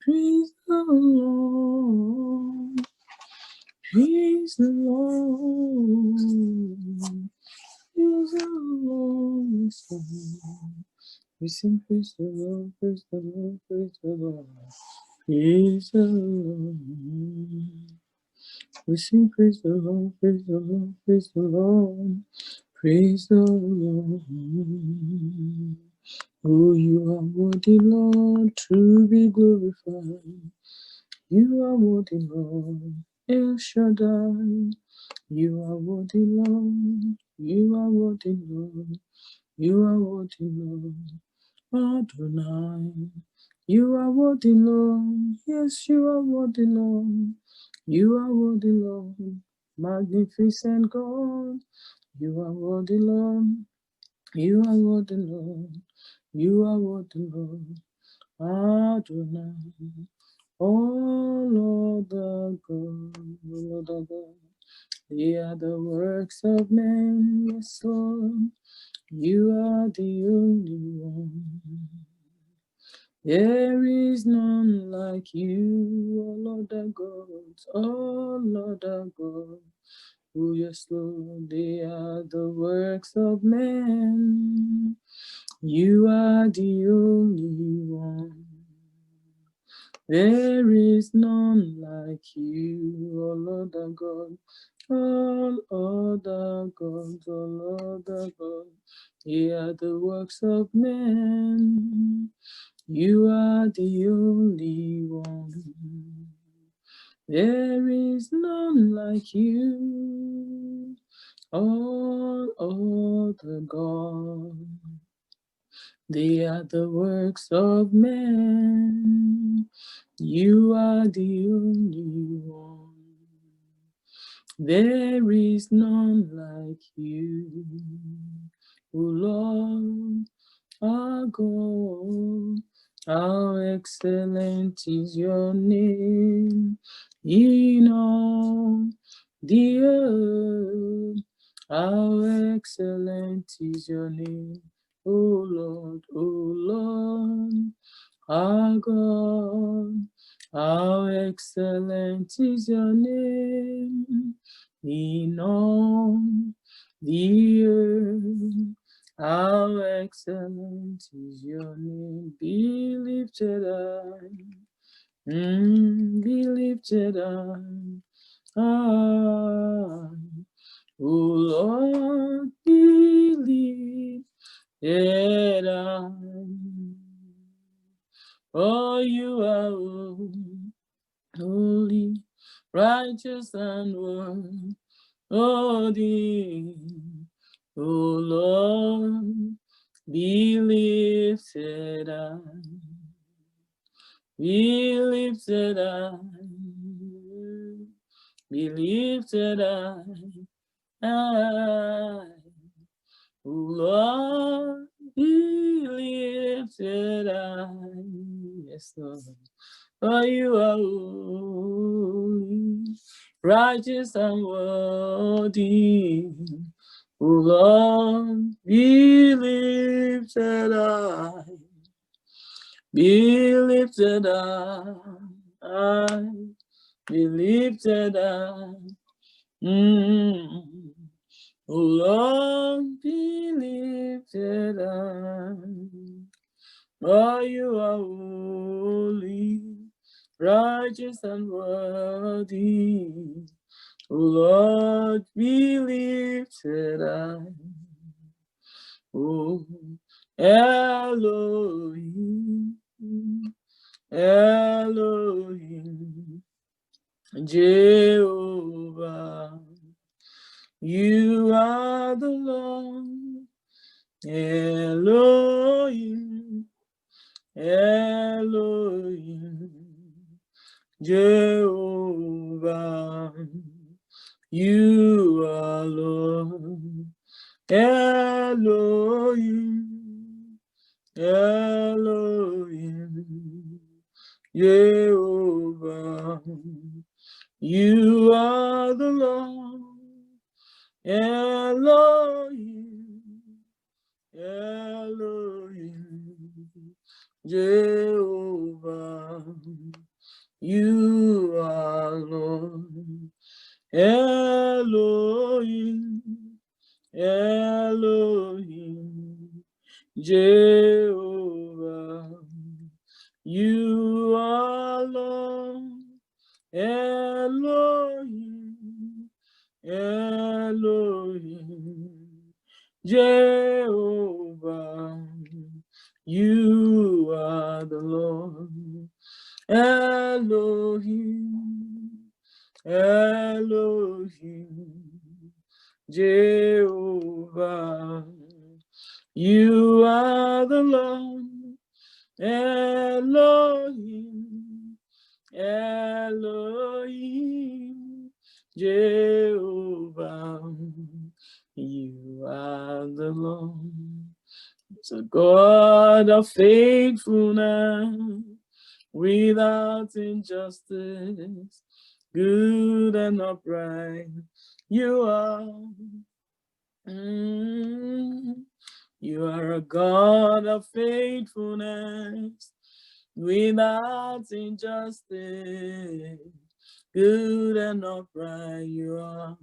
Praise the Lord. Praise the Lord. Praise the Lord. We sing praise the Lord, praise the Lord, praise the Lord. Praise the Lord. We sing praise the Lord, praise the Lord, praise the Lord. Praise the Lord. Oh, you are worthy, Lord, to be glorified. You are worthy, Lord, El Shaddai. You are worthy, Lord. You are worthy, Lord. You are worthy, Lord. Adonai. You are worthy, Lord. Yes, you are worthy, Lord. You are worthy, Lord. Magnificent God. You are worthy, Lord. You are worthy, Lord. You are worthy, Lord. Adonai. Oh, Lord the God, Lord the God. They are the works of men, yes, Lord. You are the only one. There is none like you, oh Lord our God, oh Lord our God. Oh yes, Lord, they are the works of men. You are the only one. There is none like you, oh Lord our God. All other gods, all other gods, they are the works of men. You are the only one. There is none like you. All other gods, they are the works of men. You are the only one. There is none like you, O Lord, our God. How excellent is your name in all the earth. How excellent is your name, O Lord, our God. How excellent is your name in all the earth. How excellent is your name. Be lifted high. Be lifted high. O Lord, be lifted high. Oh, you are holy, righteous, and worthy. O Lord, be lifted high. Be lifted high. Be lifted high. O Lord, be lifted high. Yes, Lord. For you are holy, righteous, and worthy. O Lord, be lifted high. Be lifted high. Be lifted high. O Lord, be lifted high. For you are holy, righteous, and worthy. O Lord, be lifted high. Oh, Elohim, Elohim, Jehovah, you are the Lord. Elohim, Elohim, Jehovah, you are Lord. Elohim, Elohim, Jehovah, you are the Lord. Elohim, Elohim, Jehovah, You are Lord. Elohim, Elohim, Jehovah. You are Lord. Elohim, Elohim, Jehovah, you are the Lord. Elohim, Elohim, Jehovah, you are the Lord. Elohim, Elohim, Jehovah, you are the Lord. It's a God of faithfulness, without injustice, good and upright. You are. You are a God of faithfulness, without injustice, good and upright you are.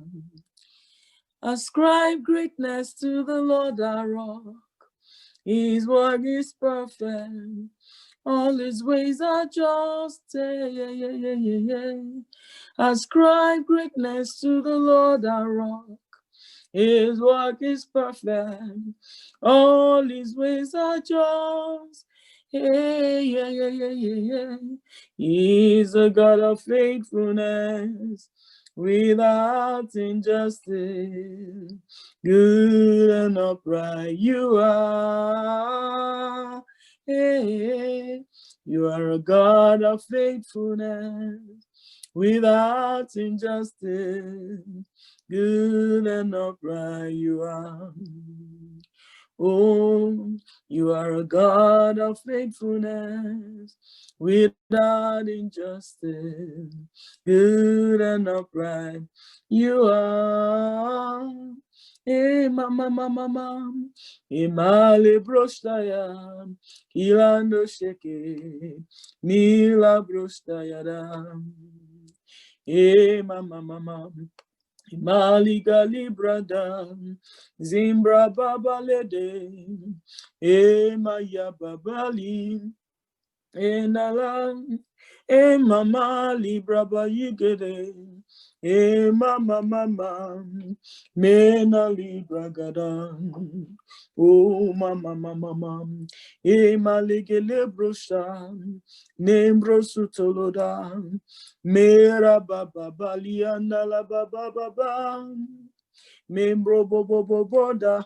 Ascribe greatness to the Lord our rock. His work is perfect. All his ways are just. Ascribe greatness to the Lord our rock. His work is perfect. All his ways are just. He is a God of faithfulness, without injustice, good and upright you are. You are a God of faithfulness, without injustice, good and upright you are. Oh, you are a God of faithfulness, without injustice, good and upright you are. Mama, mama, imale brostaya, kilando sheke, mila brostaya da. Mama. Maliga librada, Zimbra babalede, Maya babali, Nala, Mama libra bayigede, mama, Mena libra gada, oh mama, maligele brosha, Nembro sutoloda, Mera baba balianda la baba, Membro bobo da,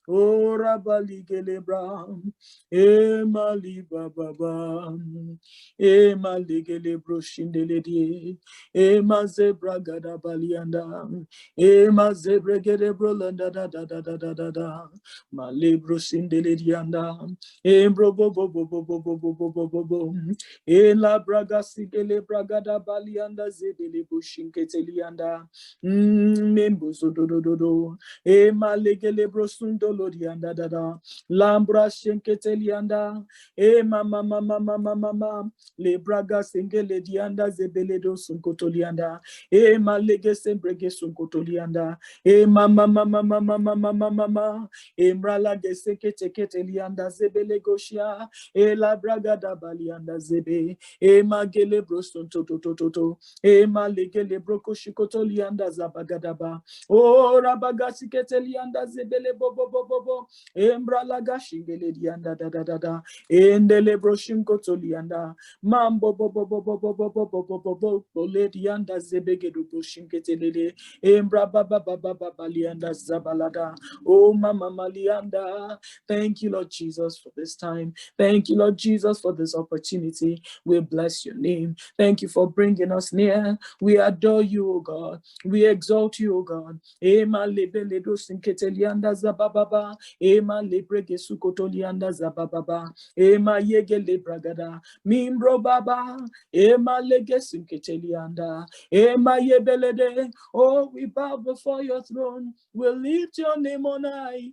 Ora baligele bram, Mali baba, Maligele broshindele die, Mazebra gada balianda, Mazebregede brolanda da, Mali broshindele dianda, Bro bo, La braga sigele bragada balianda zedele bushinketelianda, Membozo do, Malegele brosundolo dianda da, Lambra shenketelianda, mama, Le braga singele dianda zebeledo sunkotolianda, Malege sembrege sunkotolianda, mama, Emrala geseketelianda zebele goshia, la braga da balianda zebe, magele broston toto, malegele broko shikoto lianda zabagadaba, rabagasi ketelianda zebele bobo, embrala gashingele dianda da, endele broshim kotolianda, mambo bobo, bole dianda zebegedu broshim ketelele, embra baba lianda zabalada, mama malianda. Thank you, Lord Jesus, for this time. Thank you, Lord Jesus, for this opportunity. We bless your name. Thank you for bringing us near. We adore you, O God. We exalt you, O God. baba, ema lebrege sukotolianda zababa, ema yege lebragada, mimbro baba, ema lege sinketelianda, ema yebelede. Oh, we bow before your throne, we lift your name on high,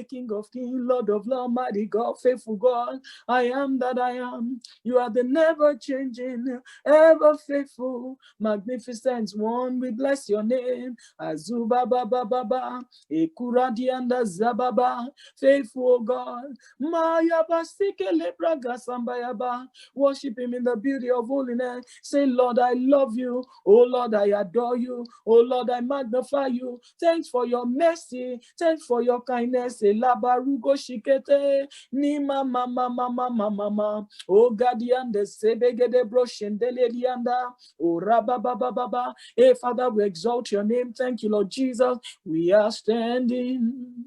King of kings, Lord of lords, mighty God, faithful God, I am that I am. You are the never changing, ever faithful, magnificent one. We bless your name. Azuba baba baba, ekuradianda zababa, faithful God. Maya basike lebraga sambayaba. Worship him in the beauty of holiness. Say, Lord, I love you. Oh Lord, I adore you. Oh Lord, I magnify you. Thanks for your mercy. Thanks for your kindness. Elabarugo shikete. Ni mama mama mama mama. Oh Gadianda sebegede broshendele dianda. Oh Rabba baba baba. Hey Father, we exalt your name. Thank you, Lord Jesus. We are standing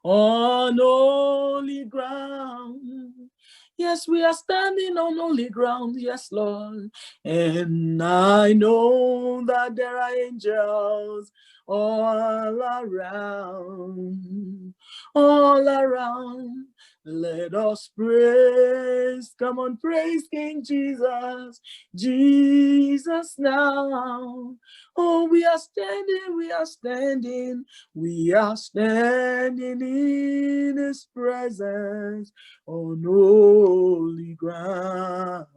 on holy ground. Yes, we are standing on holy ground. Yes, Lord. And I know that there are angels all around. All around. Let us praise. Come on, praise King Jesus. Jesus now. Oh, we are standing, we are standing. We are standing in his presence on holy ground.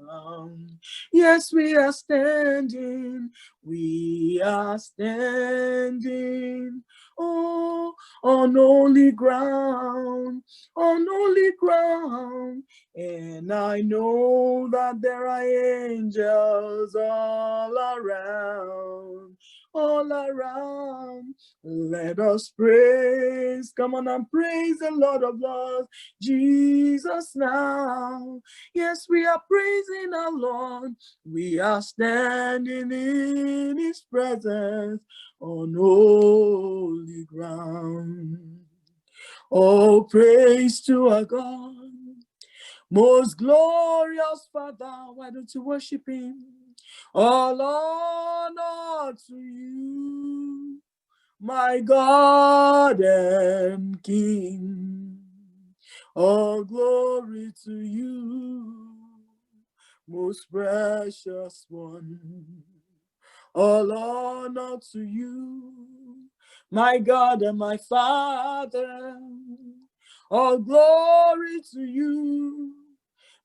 Yes, we are standing. We are standing. Oh, on holy ground. On holy ground. And I know that there are angels all around. All around. Let us praise. Come on and praise the Lord of Lords, Jesus now. Yes, we are praising our Lord. We are standing in his presence on holy ground. Oh, praise to our God. Most glorious Father, why don't you worship him? All honor to you, my God and King. All glory to you, most precious one. All honor to you, my God and my Father. All glory to you,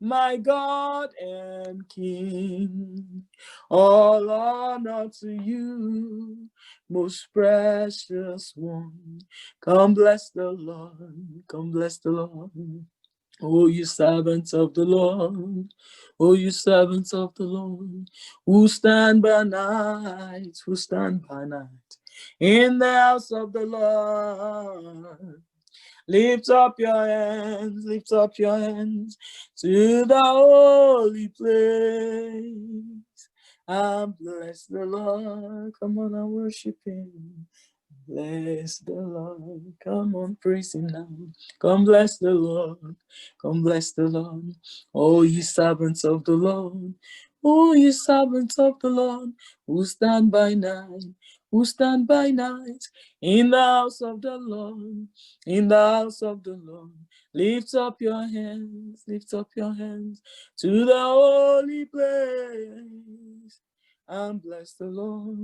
my God and King. All honor to you, most precious one. Come bless the Lord, come bless the Lord. O you servants of the Lord, O you servants of the Lord, who stand by night, who stand by night in the house of the Lord. Lift up your hands to the holy place and bless the Lord. Come on and worship him. Bless the Lord. Come on, praise him now. Come bless the Lord. Come bless the Lord. Oh, ye servants of the Lord. Oh, ye servants of the Lord, who stand by night, who stand by night in the house of the Lord, in the house of the Lord. Lift up your hands to the holy place and bless the Lord.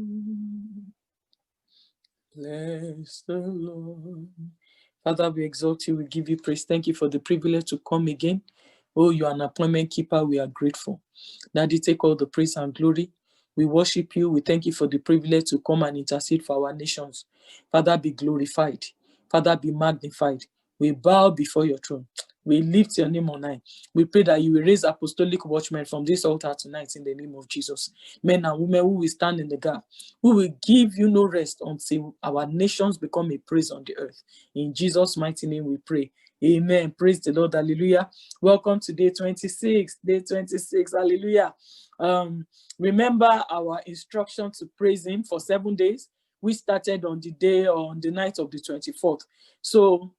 Bless the Lord. Father, we exalt you, we give you praise. Thank you for the privilege to come again. Oh, you are an appointment keeper. We are grateful. Daddy, take all the praise and glory. We worship you. We thank you for the privilege to come and intercede for our nations. Father, be glorified. Father, be magnified. We bow before your throne. We lift your name on high. We pray that you will raise apostolic watchmen from this altar tonight in the name of Jesus. Men and women who will stand in the gap, who will give you no rest until our nations become a praise on the earth. In Jesus' mighty name we pray. Amen. Praise the Lord. Hallelujah. Welcome to day 26. Day 26. Hallelujah. Remember our instruction to praise him for 7 days. We started on the day or on the night of the 24th. So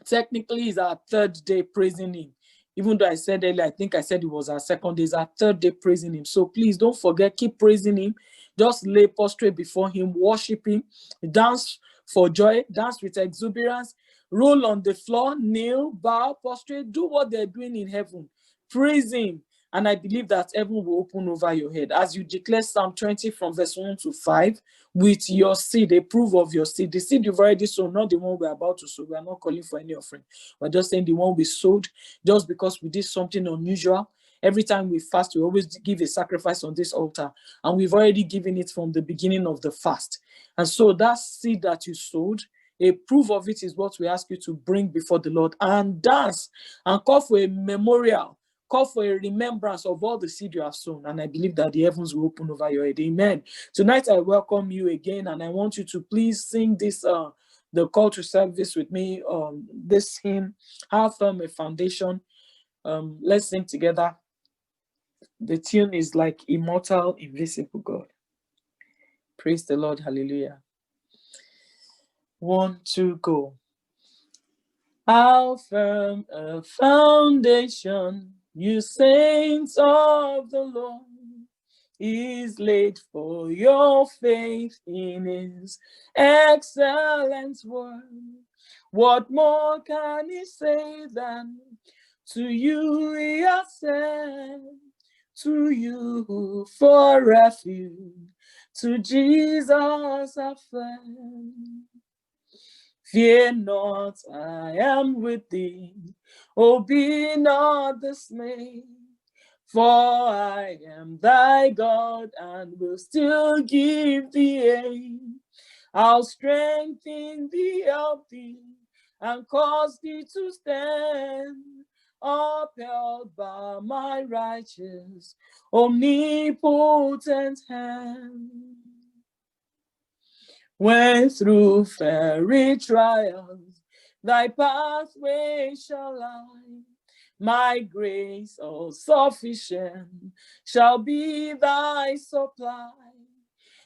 technically it's our third day praising him. Even though I said earlier, I think I said it was our second day, it's our third day praising him. So please don't forget, keep praising him. Just lay prostrate before him, worship him, dance for joy, dance with exuberance, roll on the floor, kneel, bow, prostrate, do what they're doing in heaven. Praise him. And I believe that heaven will open over your head as you declare Psalm 20 from verse 1 to 5 with your seed, a proof of your seed. The seed you've already sown, not the one we're about to sow. We are not calling for any offering. We're just saying the one we sowed just because we did something unusual. Every time we fast, we always give a sacrifice on this altar. And we've already given it from the beginning of the fast. And so that seed that you sowed, a proof of it is what we ask you to bring before the Lord and dance and call for a memorial, call for a remembrance of all the seed you have sown. And I believe that the heavens will open over your head. Amen. Tonight, I welcome you again, and I want you to please sing this, the call to service with me, this hymn, How Firm a Foundation. Let's sing together. The tune is like Immortal, Invisible God. Praise the Lord. Hallelujah. 1, 2, go. How firm a foundation, you saints of the Lord, is laid for your faith in his excellent word. What more can he say than to you he has said, to you for refuge, to Jesus our friend. Fear not, I am with thee. Oh, be not dismayed, for I am thy God and will still give thee aid. I'll strengthen thee, help thee, and cause thee to stand, upheld by my righteous, omnipotent hand. When through fiery trials thy pathway shall lie, my grace all sufficient shall be thy supply.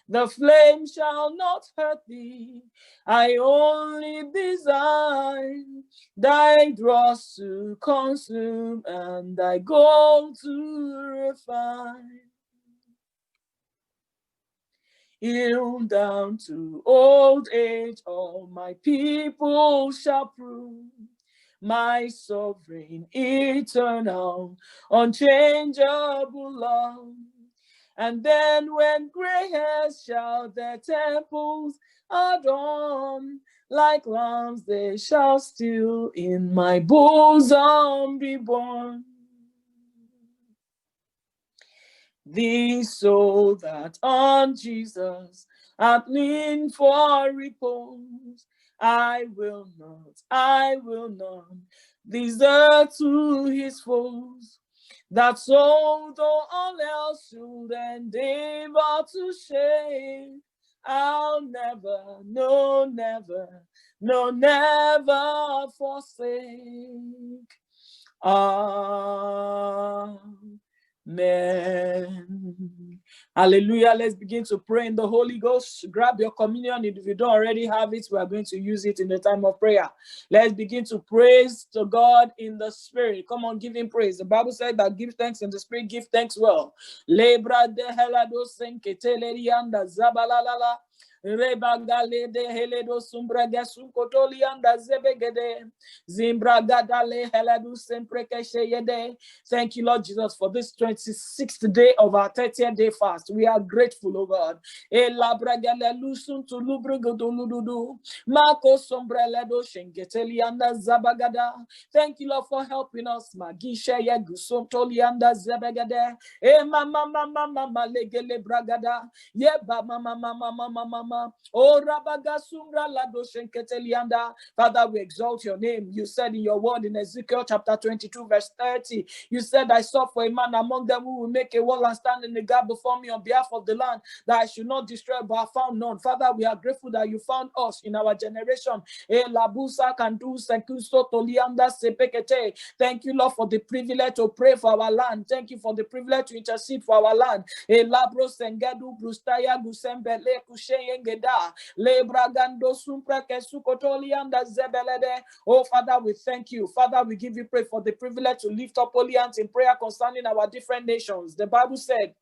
The flame shall not hurt thee, I only design thy dross to consume and thy gold to refine. Even down to old age, all my people shall prove my sovereign, eternal, unchangeable love. And then when gray hairs shall their temples adorn, like lambs they shall still in my bosom be born. The soul that on Jesus hath leaned for repose, I will not desert to his foes. That soul, though all else should endeavor to shame, I'll never, no, never, no, never forsake. Amen. Hallelujah. Let's begin to pray in the Holy Ghost. Grab your communion. If you don't already have it, we are going to use it in the time of prayer. Let's begin to praise to God in the Spirit. Come on, give him praise. The Bible said that give thanks in the Spirit, give thanks well. Lebra de helado senketelianda zabalalala. Rebagale de heledo sumbraga sunkotolianda zebegede. Zimbragadale heladu semprekesheyede. Thank you, Lord Jesus, for this 26th day of our 30th day fast. We are grateful, oh God. Thank you, Lord, for helping us. Father, we exalt your name. You said in your word in Ezekiel chapter 22, verse 30, you said, I sought for a man among them who will make a wall and stand in the gap before me on behalf of the land, that I should not destroy, but I found none. Father, we are grateful that you found us in our generation. Thank you, Lord, for the privilege to pray for our land. Thank you for the privilege to intercede for our land. Oh, Father, we thank you. Father, we give you praise for the privilege to lift up holy hands in prayer concerning our different nations. The Bible said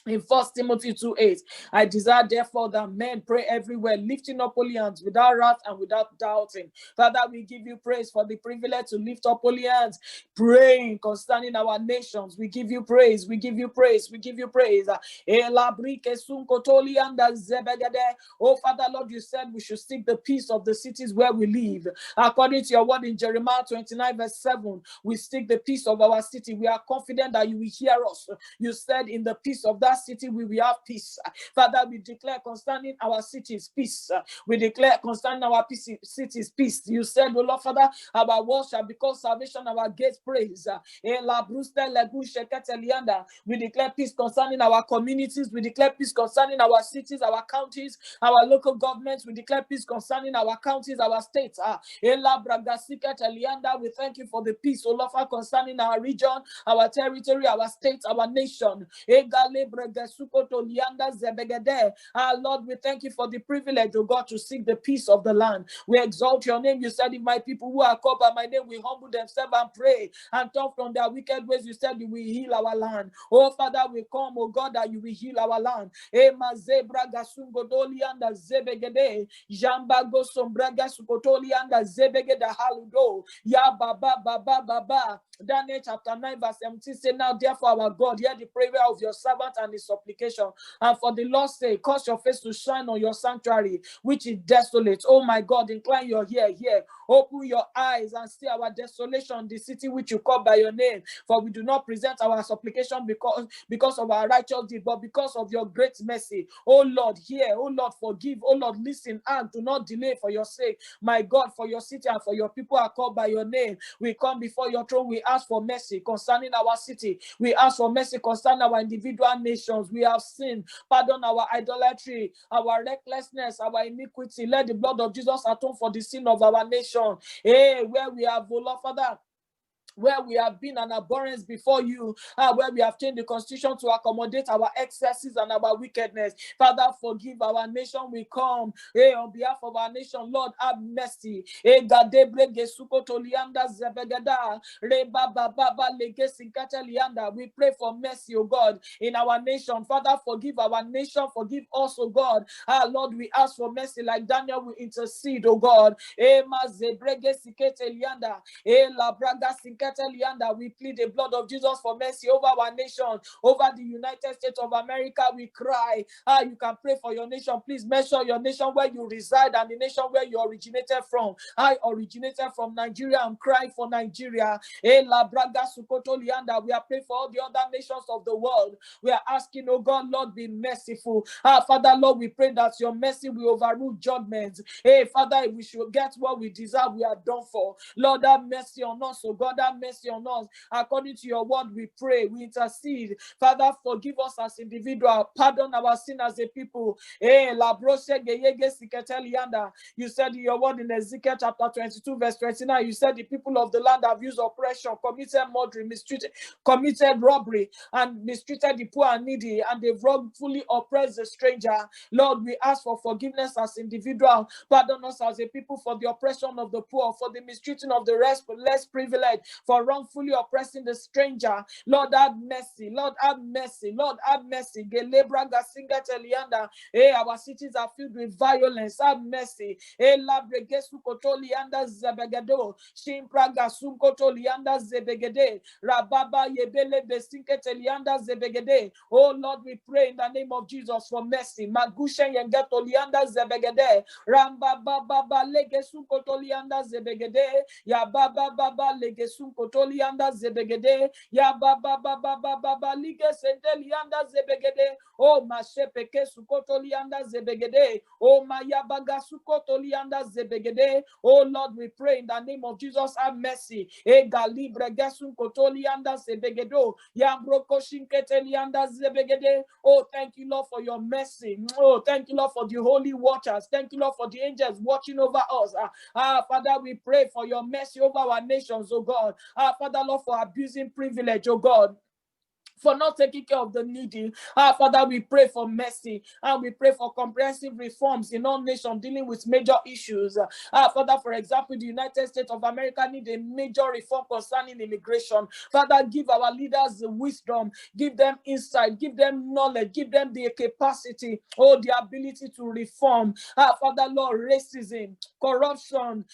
In 1 Timothy 2:8, I desire therefore that men pray everywhere, lifting up holy hands without wrath and without doubting. Father, we give you praise for the privilege to lift up holy hands, praying concerning our nations. We give you praise, we give you praise, we give you praise. Oh, Father, Lord, you said we should seek the peace of the cities where we live. According to your word in Jeremiah 29, verse 7, we seek the peace of our city. We are confident that you will hear us. You said in the peace of that city we will have peace. Father, we declare concerning our cities peace. We declare concerning our cities peace. You said, oh Lord Father, our walls shall become salvation, our gates praise. We declare peace concerning our communities. We declare peace concerning our cities, our counties, our local governments. We declare peace concerning our counties, our states. We thank you for the peace, oh Lord, concerning our region, our territory, our state, our nation. Lord, we thank you for the privilege, oh God, to seek the peace of the land. We exalt your name. You said, if my people who are called by my name will humble themselves and pray and turn from their wicked ways, you said you will heal our land. Oh Father, we come, oh God, that you will heal our land. Jambago sombraga sukotoli anda zebegeda haludo. Ya baba baba baba. Daniel chapter 9 verse 17 say, now therefore our God, hear the prayer of your servant and his supplication. And for the Lord's sake, cause your face to shine on your sanctuary, which is desolate. Oh my God, incline your ear here. Open your eyes and see our desolation, the city which you call by your name. For we do not present our supplication because of our righteous deed, but because of your great mercy. Oh Lord, hear. Oh Lord, forgive. Oh Lord, listen and do not delay for your sake. My God, for your city and for your people are called by your name. We come before your throne. We ask for mercy concerning our city. We ask for mercy concerning our individual nations. We have sinned. Pardon our idolatry, our recklessness, our iniquity. Let the blood of Jesus atone for the sin of our nation. Hey, where we have, oh Lord Father, where we have been an abhorrence before you, where we have changed the constitution to accommodate our excesses and our wickedness. Father, forgive our nation. We come on behalf of our nation. Lord, have mercy. We pray for mercy, oh God, in our nation. Father, forgive our nation. Forgive us, oh God. Lord, we ask for mercy like Daniel will intercede, oh God. We plead the blood of Jesus for mercy over our nation, over the United States of America. We cry. You can pray for your nation. Please measure your nation where you reside and the nation where you originated from. I originated from Nigeria. I'm crying for Nigeria. We are praying for all the other nations of the world. We are asking, oh God, Lord, be merciful. Father, Lord, we pray that your mercy will overrule judgment. Hey, Father, if we should get what we deserve, we are done for. Lord, have mercy on us. Oh God, have mercy on us. According to your word, we pray, we intercede. Father, forgive us as individuals. Pardon our sin as a people. Hey, you said in your word in Ezekiel chapter 22, verse 29, you said the people of the land have used oppression, committed murder, committed robbery, and mistreated the poor and needy, and they've wrongfully oppressed the stranger. Lord, we ask for forgiveness as individuals. Pardon us as a people for the oppression of the poor, for the mistreating of the less privileged, for wrongfully oppressing the stranger. Lord, have mercy. Lord, have mercy. Lord, have mercy. Hey, our cities are filled with violence. Have mercy. Hey, labregesu kotolianda zebegado. Shimpraga sunkotolianda zebegede. Rababa yebele besinketelianda zebegede. Oh Lord, we pray in the name of Jesus for mercy. Magushen yengetolianda zebegede. Ramba baba legesu kotolianda zebegede. Ya baba baba legesu kotolianda zebegede. Ya baba baba ligesentelianda zebegede. Oh mashepeke sukotolianda zebegede. Oh mayabaga sukotolianda zebegede. Oh Lord, we pray in the name of Jesus, have mercy. E galibre gesun kotolianda zebegedo. Yambroko shinketelianda zebegede. Oh, thank you, Lord, for your mercy. Oh, thank you, Lord, for the holy watchers. Thank you, Lord, for the angels watching over us. Father, we pray for your mercy over our nations, oh God. Father, Lord, for abusing privilege, oh God. for not taking care of the needy. Father, we pray for mercy and we pray for comprehensive reforms in all nations dealing with major issues. Father, for example, the United States of America need a major reform concerning immigration. Father, give our leaders the wisdom, give them insight, give them knowledge, give them the capacity, the ability to reform. Father, Lord, racism, corruption,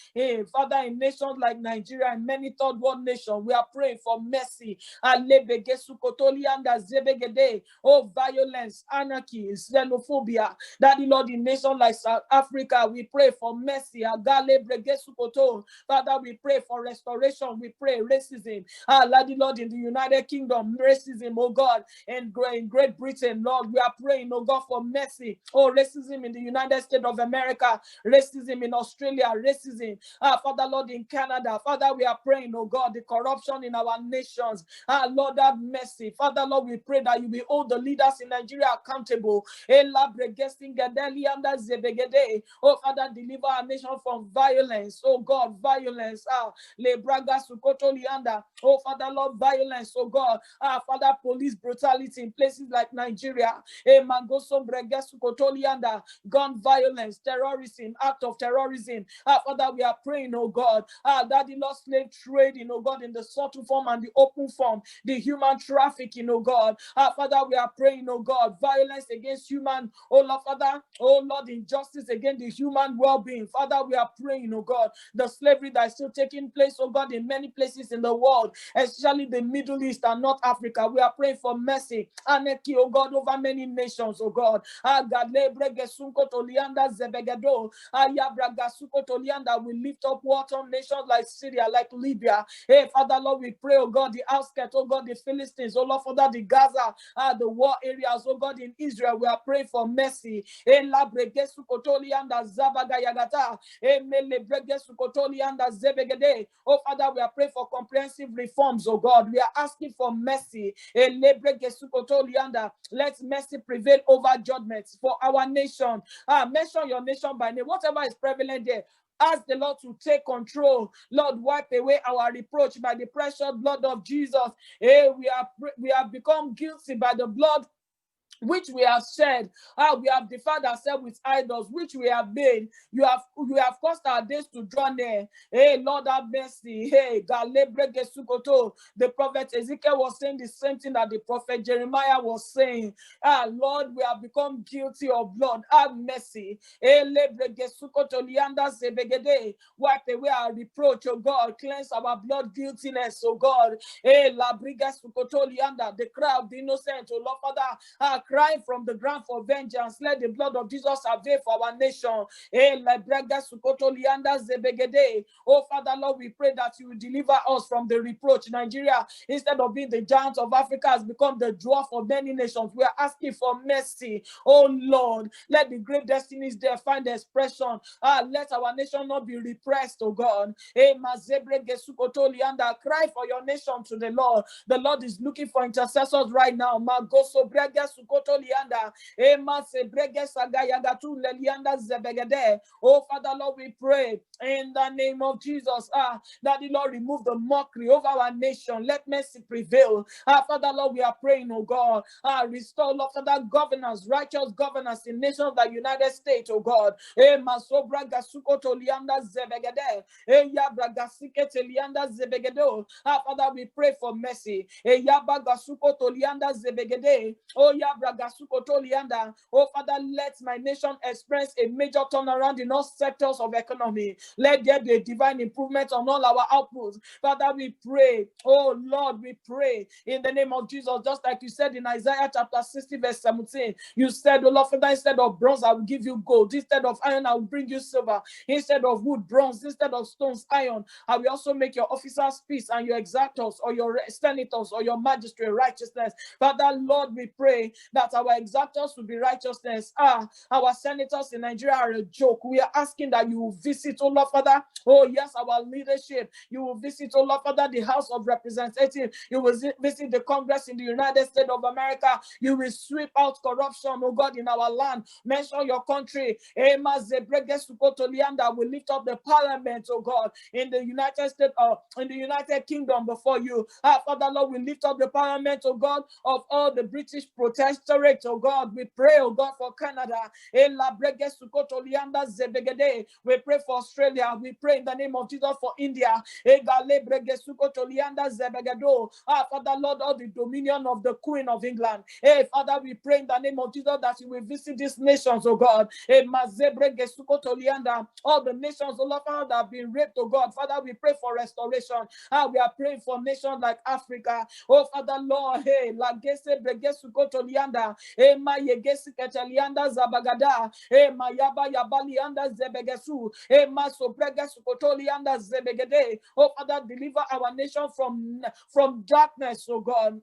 Father, in nations like Nigeria and many third world nations, we are praying for mercy. Violence, anarchy, xenophobia. Daddy Lord, in nations like South Africa, we pray for mercy. Father, we pray for restoration. We pray racism. Daddy Lord, in the United Kingdom, racism, oh God, and in Great Britain, Lord, we are praying, oh God, for mercy. Racism in the United States of America, racism in Australia, racism. Father, Lord, in Canada, Father, we are praying, oh God, the corruption in our nations. Lord, have mercy. Father, Lord, we pray that you will hold the leaders in Nigeria accountable. Oh, Father, deliver our nation from violence. Oh, God, violence. Oh, Father, Lord, violence. Oh, God. Father, police brutality in places like Nigeria. Gun violence, terrorism, act of terrorism. Father, we are praying, oh God, that the lost slave trading, oh God, in the subtle form and the open form, the human trafficking, oh God. Father, we are praying, oh God, violence against human, oh Lord, Father, oh Lord, injustice against the human well-being. Father, we are praying, oh God, the slavery that is still taking place, oh God, in many places in the world, especially the Middle East and North Africa. We are praying for mercy, anarchy, oh God, over many nations, oh God. We lift up war-torn nations like Syria, like Libya. Hey, Father, Lord, we pray, oh God, the outskirts, oh God, the Philistines, oh Lord, Father, the Gaza, the war areas, oh God, in Israel. We are praying for mercy. Oh, Father, we are praying for comprehensive reforms, oh God. We are asking for mercy. Let mercy prevail over judgments for our nation. Mention your nation by name. Whatever is prevalent there, ask the Lord to take control. Lord, wipe away our reproach by the precious blood of Jesus. We have become guilty by the blood which we have shed. We have defiled ourselves with idols, which we have made. You have caused our days to draw near. Hey, Lord, have mercy. Hey, the prophet Ezekiel was saying the same thing that the prophet Jeremiah was saying. Lord, we have become guilty of blood. Have mercy. Hey, wipe away our reproach, oh God. Cleanse our blood guiltiness, oh God. Hey, the cry of the innocent, oh Lord, Father, crying from the ground for vengeance. Let the blood of Jesus avail for our nation. Oh, Father, Lord, we pray that you will deliver us from the reproach. Nigeria, instead of being the giant of Africa, has become the dwarf of many nations. We are asking for mercy. Oh, Lord, let the great destinies there find expression. Let our nation not be repressed, oh God. Cry for your nation to the Lord. The Lord is looking for intercessors right now. Oh, Father, Lord, we pray in the name of Jesus that the Lord remove the mockery over our nation. Let mercy prevail. Father, Lord, we are praying, oh God, restore, Lord, Father, governance, righteous governance in nations like United States, oh God. Father, we pray for mercy. Oh, Father, let my nation experience a major turnaround in all sectors of economy. Let there be a divine improvement on all our outputs. Father, we pray. Oh, Lord, we pray in the name of Jesus, just like you said in Isaiah chapter 60, verse 17. You said, oh, Lord, Father, instead of bronze, I will give you gold. Instead of iron, I will bring you silver. Instead of wood, bronze. Instead of stones, iron. I will also make your officers peace and your exactors or your senators or your magistrate righteousness. Father, Lord, we pray that our exactors will be righteousness. Our senators in Nigeria are a joke. We are asking that you will visit, oh Lord Father, oh yes, our leadership. You will visit, oh Lord Father, the House of Representatives. You will visit the Congress in the United States of America. You will sweep out corruption, oh God, in our land. Mention your country. We lift up the parliament, oh God, in the United States, in the United Kingdom before you. Father Lord, we lift up the parliament, oh God, of all the British protectorate, oh God. We pray, oh God, for Canada. We pray for Australia. We pray in the name of Jesus for India. Father Lord, all the dominion of the Queen of England. Father, we pray in the name of Jesus that you will visit these nations, oh God. All the nations, oh Lord, Father, that have been raped, oh God. Father, we pray for restoration. We are praying for nations like Africa. Oh, Father, Lord, hey, Lagese Bregesukoto Lianda, Ma Yegesi Ketalianda Zabagada, Mayaba Yabalianda Zebegesu, Maso Bregesukoto Lianda Zebegede. Oh, Father, deliver our nation from darkness, oh God.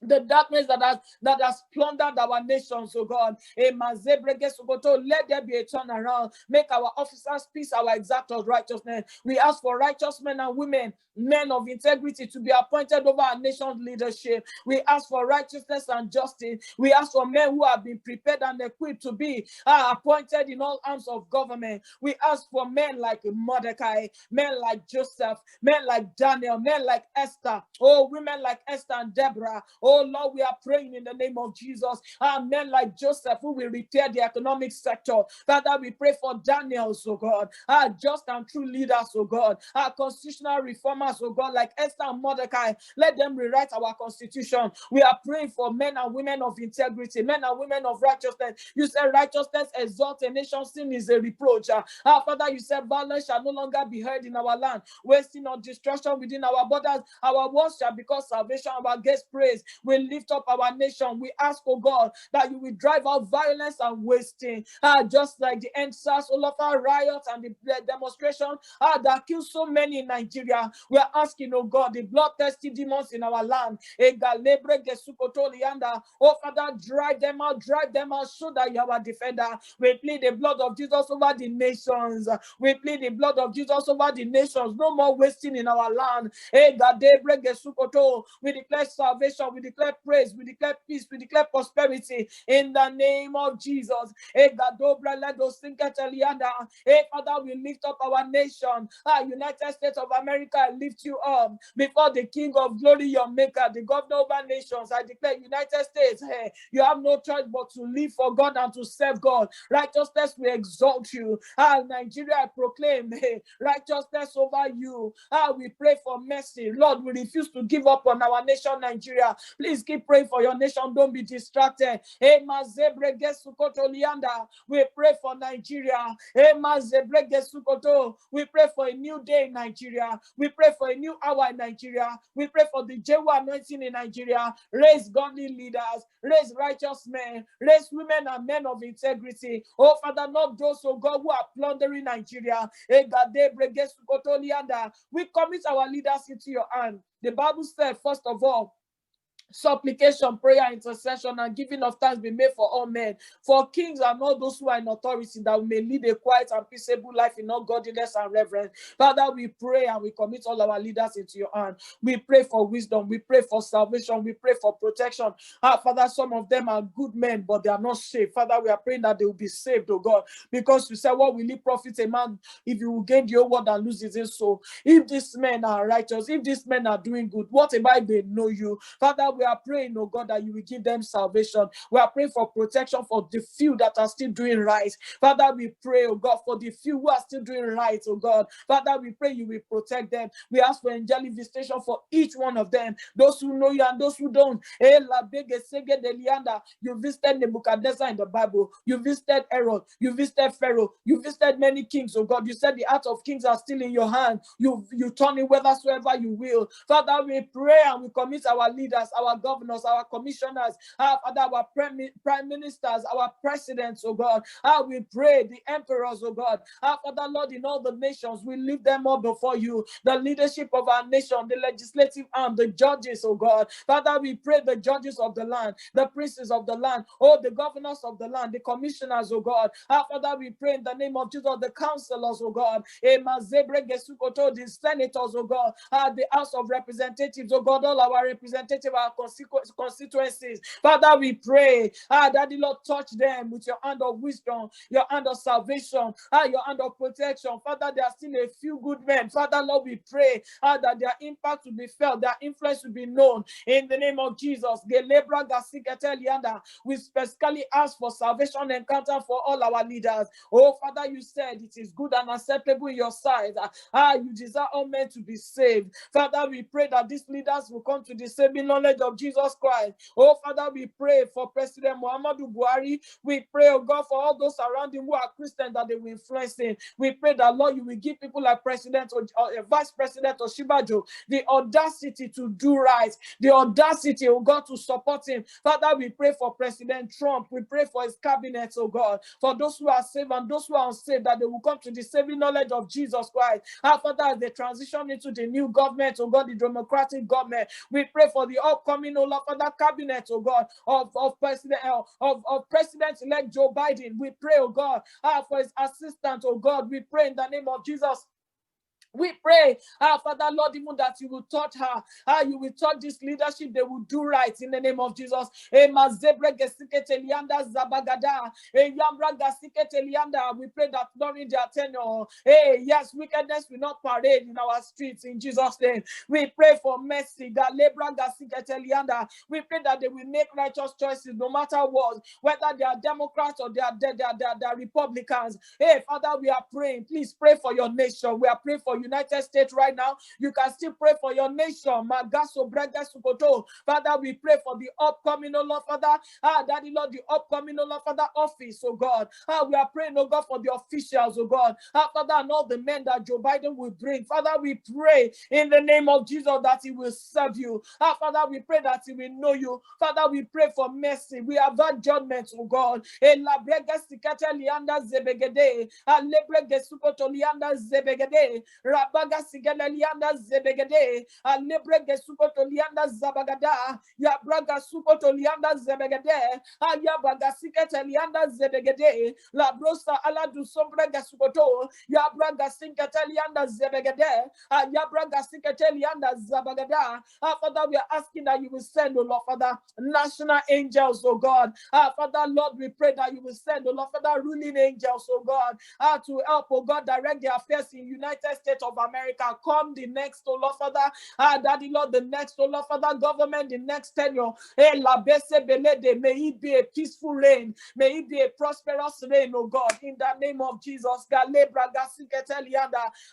The darkness that has plundered our nations, oh God. Let there be a turnaround. Make our officers peace, our exactors righteousness. We ask for righteous men and women, men of integrity, to be appointed over our nation's leadership. We ask for righteousness and justice. We ask for men who have been prepared and equipped to be appointed in all arms of government. We ask for men like Mordecai, men like Joseph, men like Daniel, men like Esther, oh, women like Esther and Deborah. Oh Lord, we are praying in the name of Jesus. Men like Joseph who will repair the economic sector. Father, we pray for Daniel, oh God. Just and true leaders, oh God. Constitutional reformers, oh God, like Esther and Mordecai. Let them rewrite our constitution. We are praying for men and women of integrity, men and women of righteousness. You said righteousness exalts a nation, sin is a reproach. Father, you said violence shall no longer be heard in our land, wasting or destruction within our borders. Our words shall become salvation, our gates praise. We lift up our nation. We ask, oh God, that you will drive out violence and wasting. Just like the EndSARS, all of our riots and the demonstration that killed so many in Nigeria. We are asking, oh God, the bloodthirsty demons in our land. Oh Father, drive them out, so that you are our defender. We plead the blood of Jesus over the nations. We plead the blood of Jesus over the nations. No more wasting in our land. We declare salvation. We declare praise, we declare peace, we declare prosperity in the name of Jesus. Father, we lift up our nation. United States of America, I lift you up before the King of Glory, your maker, the governor over nations. I declare, United States, hey, you have no choice but to live for God and to serve God. Righteousness will exalt you. Nigeria, I proclaim, hey, righteousness over you. We pray for mercy. Lord, we refuse to give up on our nation, Nigeria. Please keep praying for your nation. Don't be distracted. We pray for Nigeria. We pray for a new day in Nigeria. We pray for a new hour in Nigeria. We pray for the Jehu anointing in Nigeria. Raise godly leaders. Raise righteous men. Raise women and men of integrity. Oh, Father, not those, oh God, who are plundering Nigeria. We commit our leaders into your hand. The Bible said, first of all, supplication, prayer, intercession, and giving of thanks be made for all men, for kings and all those who are in authority, that we may lead a quiet and peaceable life in all godliness and reverence. Father, we pray and we commit all our leaders into your hand. We pray for wisdom, we pray for salvation, we pray for protection. Father, some of them are good men, but they are not saved. Father, we are praying that they will be saved, oh God, because you said, what will it profit a man if you will gain the whole world and lose his soul? If these men are righteous, if these men are doing good, what about they know you? Father, we are praying, oh God, that you will give them salvation. We are praying for protection for the few that are still doing right. Father, we pray, oh God, for the few who are still doing right, oh God. Father, we pray you will protect them. We ask for angelic visitation for each one of them, those who know you and those who don't. You visited Nebuchadnezzar in the Bible. You visited Herod. You visited Pharaoh. You visited many kings, oh God. You said the heart of kings are still in your hand. You turn it whithersoever you will. Father, we pray and we commit our leaders, our our governors, our commissioners, Father, our prime ministers, our presidents, oh God. We pray the emperors, oh God. Father, Lord, in all the nations, we lift them up before you. The leadership of our nation, the legislative arm, the judges, oh God. Father, we pray the judges of the land, the princes of the land, oh, the governors of the land, the commissioners, oh God. Father, we pray in the name of Jesus, the counselors, oh God. The senators, oh God. The House of Representatives, oh God, all our representatives, our constituencies. Father, we pray, Daddy Lord, touch them with your hand of wisdom, your hand of salvation, your hand of protection. Father, there are still a few good men. Father, Lord, we pray that their impact will be felt, their influence will be known in the name of Jesus. We specifically ask for salvation encounter for all our leaders. Oh, Father, you said it is good and acceptable in your sight. You desire all men to be saved. Father, we pray that these leaders will come to the saving knowledge of Jesus Christ. Oh, Father, we pray for President Muhammadu Buhari. We pray, oh God, for all those around him who are Christians that they will influence him. We pray that, Lord, you will give people like President or Vice President Oshibajo the audacity to do right, the audacity, oh God, to support him. Father, we pray for President Trump. We pray for his cabinet, oh God, for those who are saved and those who are unsaved, that they will come to the saving knowledge of Jesus Christ. Father, as they transition into the new government, oh God, the democratic government, we pray for the upcoming, oh Lord, Father, cabinet, oh God, of President-elect Joe Biden. We pray, oh God, for his assistant, oh God. We pray in the name of Jesus. We pray, Father, Lord, even that you will touch her. You will touch this leadership. They will do right in the name of Jesus. We pray that during their tenure, yes, wickedness will not parade in our streets in Jesus' name. We pray for mercy. We pray that they will make righteous choices no matter what, whether they are Democrats or they are Republicans. Hey, Father, we are praying. Please pray for your nation. We are praying for United States right now. You can still pray for your nation. Magaso Brega Sukoto. Father, we pray for the upcoming, oh Lord, Father. Daddy Lord, the upcoming, oh Lord, Father, office, oh God. We are praying, oh God, for the officials, oh God. Father, and all the men that Joe Biden will bring. Father, we pray in the name of Jesus that he will serve you. Father, we pray that he will know you. Father, we pray for mercy. We have that judgment, oh God. La Brega Sikata Lianda Zebegede. Lebrege Sukoto Lianda Zebegede. Rabaga Sigala Lianda Zebegede. Lebrege Sukoto Lianda Zabagada. Yabraga Sukoto Lianda Zebegede. Yabaga Sikata Lianda Zebegede. La Brosa Ala du Sombrega Sukoto. Yabraga Sinkata Lianda Zebegede. Yabraga Sikata Lianda Zabagada. Father, we are asking that you will send, oh Lord, Father, national angels, oh God. Father, Lord, we pray that you will send, oh Lord, Father, ruling angels, oh God, to help, oh God, direct their affairs in United States of America. Come the next, oh Lord, Father, Daddy Lord, the next, oh Lord, Father, government, the next tenure. May it be a peaceful reign. May it be a prosperous reign, oh God, in the name of Jesus.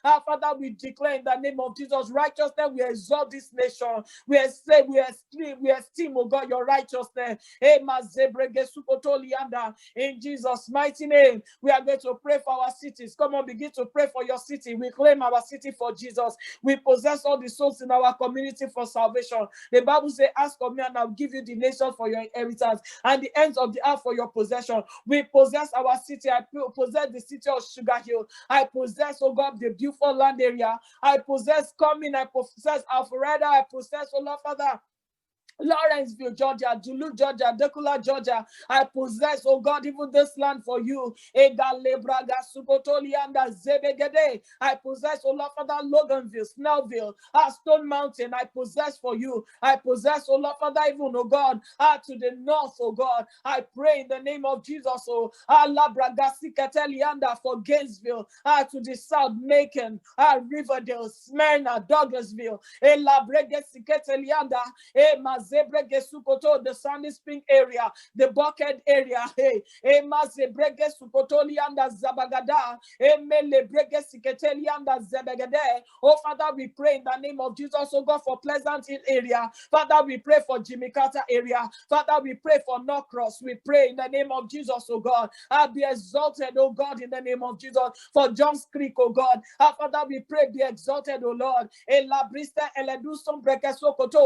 Father, we declare in the name of Jesus righteousness. We exalt this nation. We esteem, oh God, your righteousness. In Jesus' mighty name, we are going to pray for our cities. Come on, begin to pray for your city. We claim our city for Jesus. We possess all the souls in our community for salvation. The Bible says, ask of me and I'll give you the nations for your inheritance and the ends of the earth for your possession. We possess our city. I possess the city of Sugar Hill. I possess, oh God, the beautiful land area. I possess Coming. I possess Alpharetta. I possess, oh Lord, Father, Lawrenceville, Georgia, Duluth, Georgia, Decula, Georgia. I possess, oh God, even this land for you. I possess, oh Lord, Father, Loganville, Snellville, Stone Mountain. I possess for you. I possess, oh Lord, Father, even, oh God, to the north, oh God. I pray in the name of Jesus, oh for Gainesville, to the south, Macon, Riverdale, Smyrna, Douglasville, the Sandy Spring area, the Bucket area, oh Father, we pray in the name of Jesus, oh God, for Pleasant Hill area. Father, we pray for Jimmy Carter area. Father, we pray for Norcross. We pray in the name of Jesus, oh God. Be exalted, oh God, in the name of Jesus. For Johns Creek, oh God. Father, we pray, be exalted, oh Lord.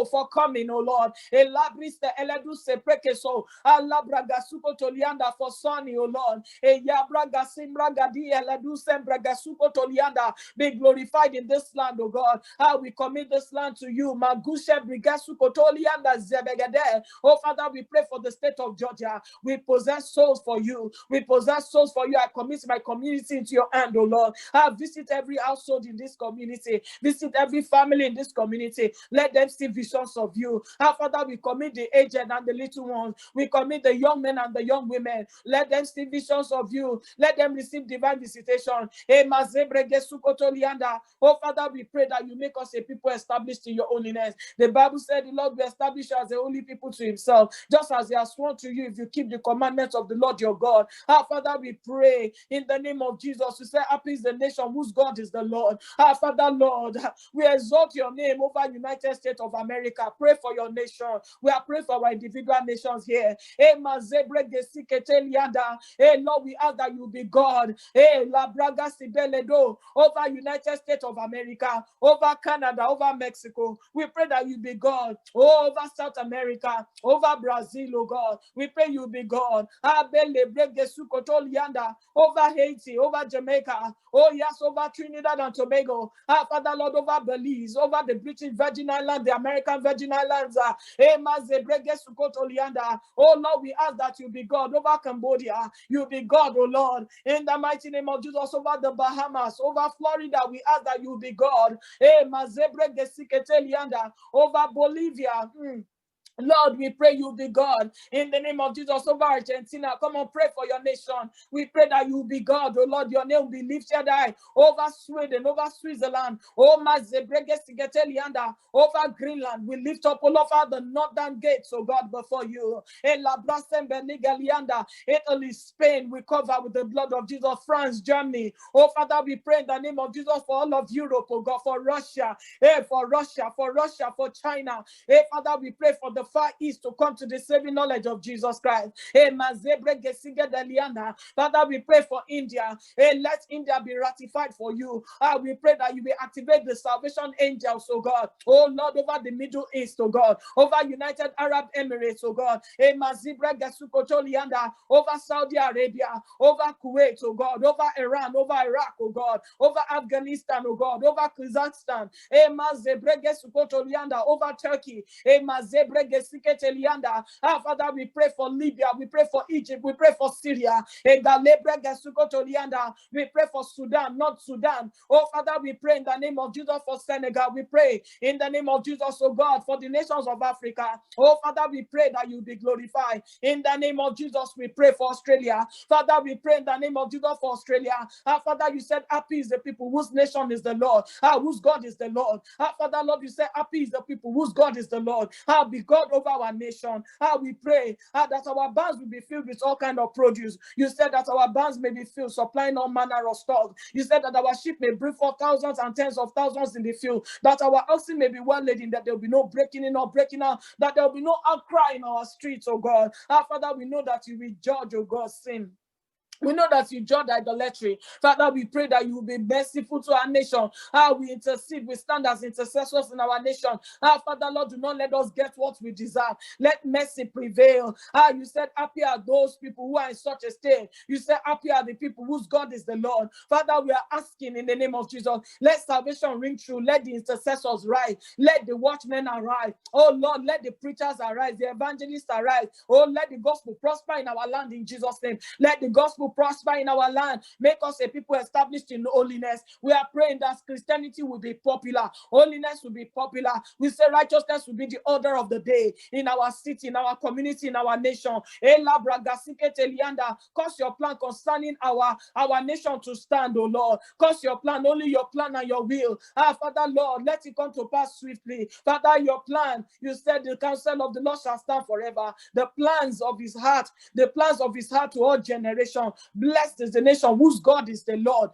For Coming, oh Lord. God. Elabriste eleduse prekeso. Alabraga suko tolianda for Sonny, O Lord. Yabraga simbraga di eleduse braga suko tolianda. Be glorified in this land, O God. We commit this land to you. Magusha brigasuko tolianda zebegede. Oh Father, we pray for the state of Georgia. We possess souls for you. We possess souls for you. I commit my community into your hand, O Lord. Visit every household in this community. Visit every family in this community. Let them see visions of you. Father, we commit the aged and the little ones. We commit the young men and the young women. Let them see visions of you. Let them receive divine visitation. Oh Father, we pray that you make us a people established in your holiness. The Bible said the Lord will establish you as a holy people to himself, just as he has sworn to you if you keep the commandments of the Lord your God. Father, we pray in the name of Jesus. We say, happy is the nation whose God is the Lord. Father, Lord, we exalt your name over United States of America. Pray for your nation. We are praying for our individual nations here. Lord, we ask that you be God. Over United States of America, over Canada, over Mexico. We pray that you be God. Over South America, over Brazil, oh God. We pray you be God. Over Haiti, over Jamaica. Oh yes, over Trinidad and Tobago. Father, Lord, over Belize, over the British Virgin Islands, the American Virgin Islands. Oh Lord, we ask that you be God over Cambodia. You be God, oh Lord. In the mighty name of Jesus, over the Bahamas, over Florida, we ask that you be God. Over Bolivia. Lord, we pray you be God in the name of Jesus over Argentina. Come on, pray for your nation. We pray that you be God. Oh Lord, your name will be lifted high over Sweden, over Switzerland, over Greenland. We lift up all over the northern gates, oh God, before you. Italy, Spain, we cover with the blood of Jesus. France, Germany. Oh Father, we pray in the name of Jesus for all of Europe, oh God, for Russia, for China. Father, we pray for the Far East to come to the saving knowledge of Jesus Christ. Father, we pray for India. Let India be ratified for you. We pray that you will activate the salvation angels, oh God. Oh Lord, over the Middle East, oh God. Over United Arab Emirates, oh God. Over Saudi Arabia, over Kuwait, oh God. Over Iran, over Iraq, oh God. Over Afghanistan, oh God. Over Kazakhstan. Over Turkey. Father, we pray for Libya, we pray for Egypt, we pray for Syria, we pray for Sudan, North Sudan. Oh Father, we pray in the name of Jesus for Senegal. We pray in the name of Jesus, oh God, for the nations of Africa. Oh Father, we pray that you be glorified. In the name of Jesus, we pray for Australia. Father, we pray in the name of Jesus for Australia. Father, you said happy is the people whose nation is the Lord, whose God is the Lord. Father, Lord, you said happy is the people whose God is the Lord. Be God over our nation. We pray that our barns will be filled with all kind of produce. You said that our barns may be filled, supplying all manner of stock. You said that our sheep may bring forth thousands and tens of thousands in the field, that our oxen may be well laden, that there will be no breaking in or breaking out, that there will be no outcry in our streets, oh God. Father, we know that you will judge, oh God, sin. We know that you judge idolatry. Father, we pray that you will be merciful to our nation. We intercede, we stand as intercessors in our nation. Father, Lord, do not let us get what we deserve. Let mercy prevail. You said, happy are those people who are in such a state. You said, happy are the people whose God is the Lord. Father, we are asking in the name of Jesus, let salvation ring true. Let the intercessors rise. Let the watchmen arise. Oh Lord, let the preachers arise, the evangelists arise. Oh, let the gospel prosper in our land in Jesus' name. Let the gospel prosper in our land. Make us a people established in holiness. We are praying that Christianity will be popular. Holiness will be popular. We say righteousness will be the order of the day in our city, in our community, in our nation. Cause your plan concerning our nation to stand, oh Lord. Cause your plan, only your plan and your will. Father, Lord, let it come to pass swiftly. Father, your plan, you said the counsel of the Lord shall stand forever. The plans of his heart to all generations. Blessed is the nation whose God is the Lord.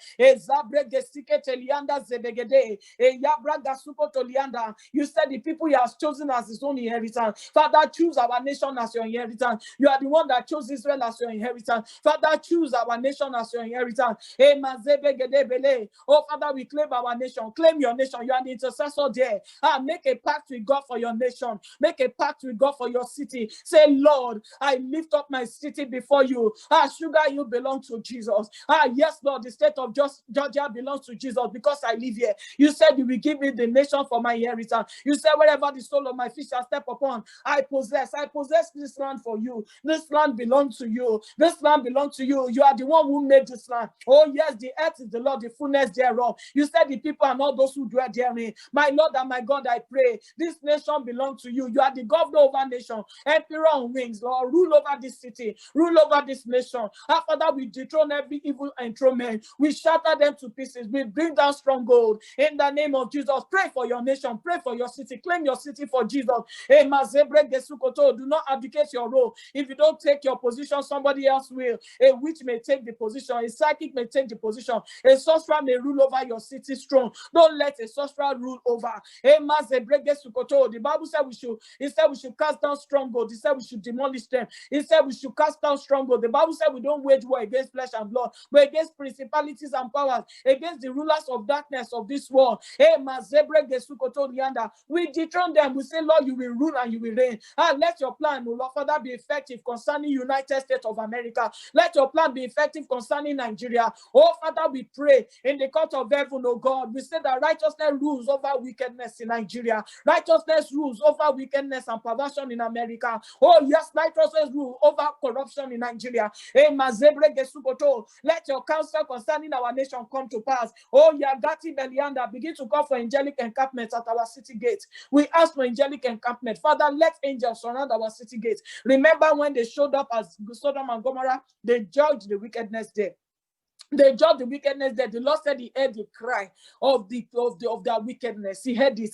You said the people you have chosen as his own inheritance. Father, choose our nation as your inheritance. You are the one that chose Israel as your inheritance. Father, choose our nation as your inheritance. Oh, Father, we claim our nation. Claim your nation. You are the intercessor there. Make a pact with God for your nation. Make a pact with God for your city. Say, Lord, I lift up my city before you. Sugar, you belong to Jesus. Yes, Lord, the state of Georgia belongs to Jesus because I live here. You said you will give me the nation for my inheritance. You said wherever the sole of my feet shall step upon, I possess this land for you. This land belongs to you. This land belongs to you. You are the one who made this land. Oh yes, the earth is the Lord, the fullness thereof. You said the people are not those who dwell therein. My Lord and my God, I pray, this nation belongs to you. You are the governor over nation, emperor on wings. Lord, rule over this city, rule over this nation. Father, we dethrone every evil enthronement. We shatter them to pieces. We bring down stronghold in the name of Jesus. Pray for your nation. Pray for your city. Claim your city for Jesus. Do not abdicate your role. If you don't take your position, somebody else will. A witch may take the position. A psychic may take the position. A sorcerer may rule over your city strong. Don't let a sorcerer rule over. The Bible said we should cast down stronghold. He said we should demolish them. He said we should cast down stronghold. The Bible said we don't wage war against flesh and blood, but against principalities and powers, against the rulers of darkness of this world. We dethrone them. We say, Lord, you will rule and you will reign. Let your plan, Lord Father, be effective concerning United States of America. Let your plan be effective concerning Nigeria. Oh, Father, we pray in the court of heaven, oh God. We say that righteousness rules over wickedness in Nigeria. Righteousness rules over wickedness and perversion in America. Oh, yes, righteousness rules over corruption in Nigeria. Let your counsel concerning our nation come to pass. Oh, Yagati Belianda, begin to call for angelic encampment at our city gate. We ask for angelic encampment. Father, let angels surround our city gate. Remember when they showed up as Sodom and Gomorrah, they judged the wickedness there. They judged the wickedness there. The Lord said he heard the cry of their wickedness. He heard it.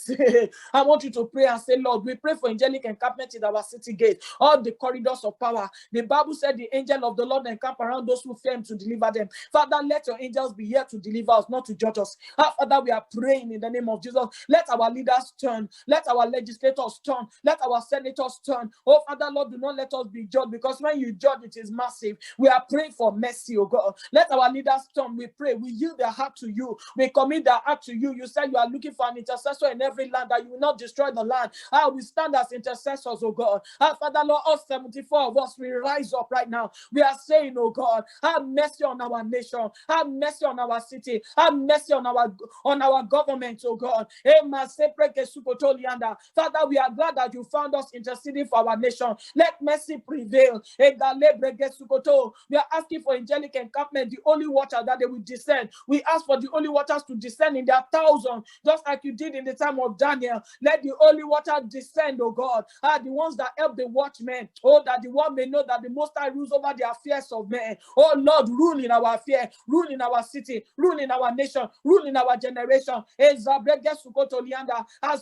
I want you to pray and say, Lord, we pray for angelic encampment in our city gate, all the corridors of power. The Bible said the angel of the Lord encamp around those who fear him to deliver them. Father, let your angels be here to deliver us, not to judge us. Father, we are praying in the name of Jesus. Let our leaders turn. Let our legislators turn. Let our senators turn. Oh, Father, Lord, do not let us be judged, because when you judge, it is massive. We are praying for mercy, oh God. Let our leaders turn. We pray. We yield their heart to you. We commit their heart to you. You said you are looking for an intercessor in every land, that you will not destroy the land. We stand as intercessors, oh God. Father, Lord, all 74 of us, we rise up right now. We are saying, oh God, have mercy on our nation. Have mercy on our city. Have mercy on our government, oh God. Father, we are glad that you found us interceding for our nation. Let mercy prevail. We are asking for angelic encampment, the only waters that they will descend. We ask for the holy waters to descend in their thousands, just like you did in the time of Daniel. Let the holy water descend, oh God. The ones that help the watchmen. Oh, that the one may know that the Most High rules over the affairs of men. Oh Lord, rule in our affair, rule in our city, rule in our nation, rule in our generation. As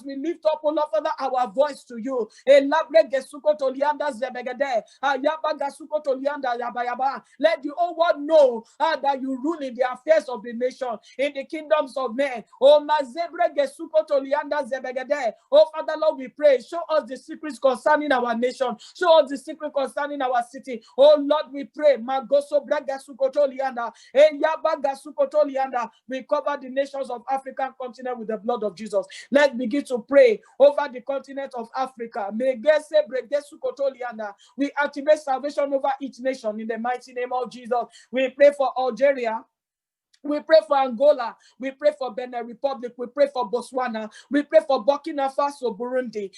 we lift up, oh Lord Father, our voice to you. Let the whole world know that you rule in the affairs of the nation, in the kingdoms of men. Oh, oh Father, Lord, we pray. Show us the secrets concerning our nation. Show us the secret concerning our city. Oh Lord, we pray. We cover the nations of African continent with the blood of Jesus. Let's begin to pray over the continent of Africa. We activate salvation over each nation in the mighty name of Jesus. We pray for Algeria. We pray for Angola. We pray for Benin Republic. We pray for Botswana. We pray for Burkina Faso, Burundi.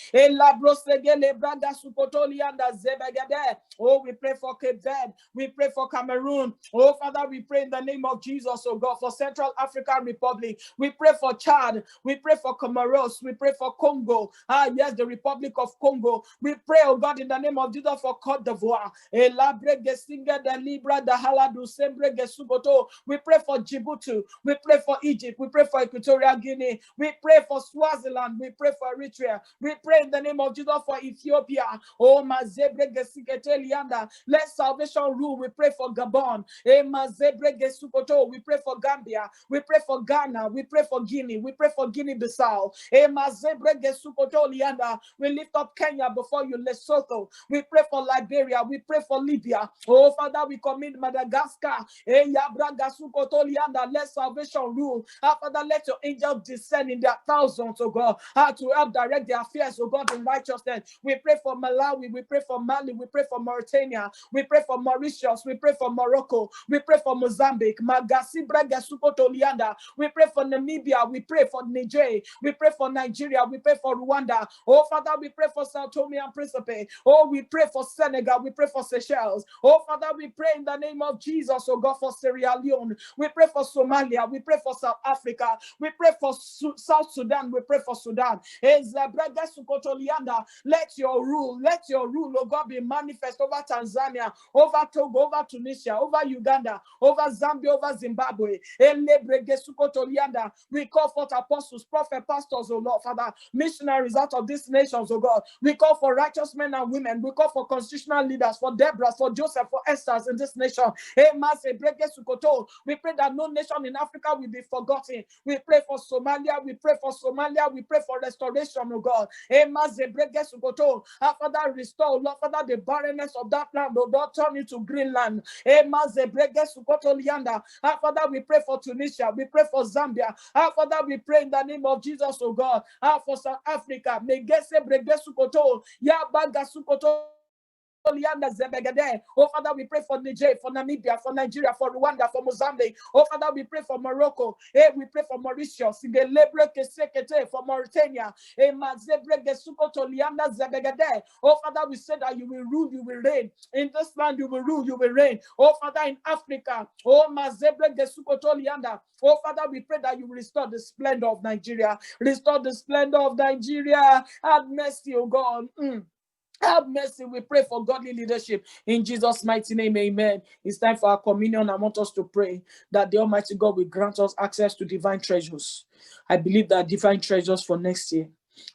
Oh, we pray for Cape Verde. We pray for Cameroon. Oh, Father, we pray in the name of Jesus, oh God, for Central African Republic. We pray for Chad. We pray for Comoros. We pray for Congo. Yes, the Republic of Congo. We pray, oh God, in the name of Jesus, for Cote d'Ivoire. We pray for Djibouti. We pray for Egypt. We pray for Equatorial Guinea. We pray for Swaziland. We pray for Eritrea. We pray in the name of Jesus for Ethiopia. Oh, Mazebre Gesikete Lianda. Let salvation rule. We pray for Gabon. Mazebre Gesukoto. We pray for Gambia. We pray for Ghana. We pray for Guinea. We pray for Guinea-Bissau. Mazebre Gesukoto Lianda. We lift up Kenya before you, Lesotho. We pray for Liberia. We pray for Libya. Oh, Father, we commit Madagascar. Let salvation rule. Father, let your angels descend in their thousands, oh God, to help direct their affairs, oh God, in righteousness. We pray for Malawi. We pray for Mali. We pray for Mauritania. We pray for Mauritius. We pray for Morocco. We pray for Mozambique. We pray for Namibia. We pray for Niger. We pray for Nigeria. We pray for Rwanda. Oh, Father, we pray for Sao Tome and Principe. Oh, we pray for Senegal. We pray for Seychelles. Oh, Father, we pray in the name of Jesus, oh God, for Sierra Leone. We pray for Somalia. We pray for South Africa. We pray for South Sudan. We pray for Sudan. Let your rule, oh God, be manifest over Tanzania, over Togo, over Tunisia, over Uganda, over Zambia, over Zimbabwe. We call forth apostles, prophets, pastors, oh Lord, Father, missionaries out of these nations, oh God. We call for righteous men and women. We call for constitutional leaders, for Deborah, for Joseph, for Esther in this nation. We pray that no nation in Africa will be forgotten. We pray for Somalia. We pray for Somalia. We pray for restoration, oh God. Father, restore, Lord, Father, the barrenness of that land, oh God, turn into Greenland. Father, we pray for Tunisia. We pray for Zambia. Father, we pray in the name of Jesus, oh God. For South Africa. Oh, Father, we pray for Niger, for Namibia, for Nigeria, for Rwanda, for Mozambique. Oh, Father, we pray for Morocco. We pray for Mauritius. For Mauritania. Oh, Father, we say that you will rule, you will reign. In this land, you will rule, you will reign. Oh, Father, in Africa. Oh, oh, Father, we pray that you will restore the splendor of Nigeria. Restore the splendor of Nigeria. Have mercy, oh God. Have mercy. We pray for godly leadership in Jesus' mighty name. Amen. It's time for our communion. I want us to pray that the Almighty God will grant us access to divine treasures. I believe that divine treasures for next year.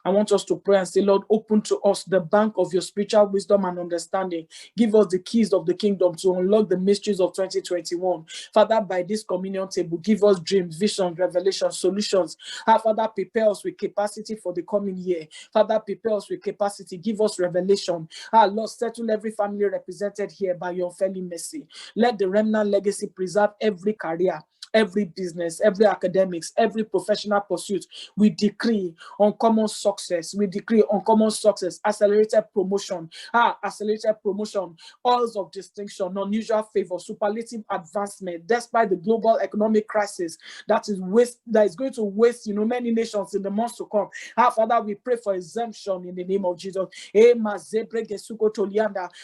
I want us to pray and say, Lord, open to us the bank of your spiritual wisdom and understanding. Give us the keys of the kingdom to unlock the mysteries of 2021. Father, by this communion table, give us dreams, visions, revelations, solutions. Father, prepare us with capacity for the coming year. Father, prepare us with capacity. Give us revelation. Lord, settle every family represented here by your unfailing mercy. Let the remnant legacy preserve every career, every business, every academics, every professional pursuit. We decree uncommon success. We decree uncommon success, accelerated promotion, oils of distinction, unusual favor, superlative advancement, despite the global economic crisis that is going to waste, many nations in the months to come. Father, we pray for exemption in the name of Jesus.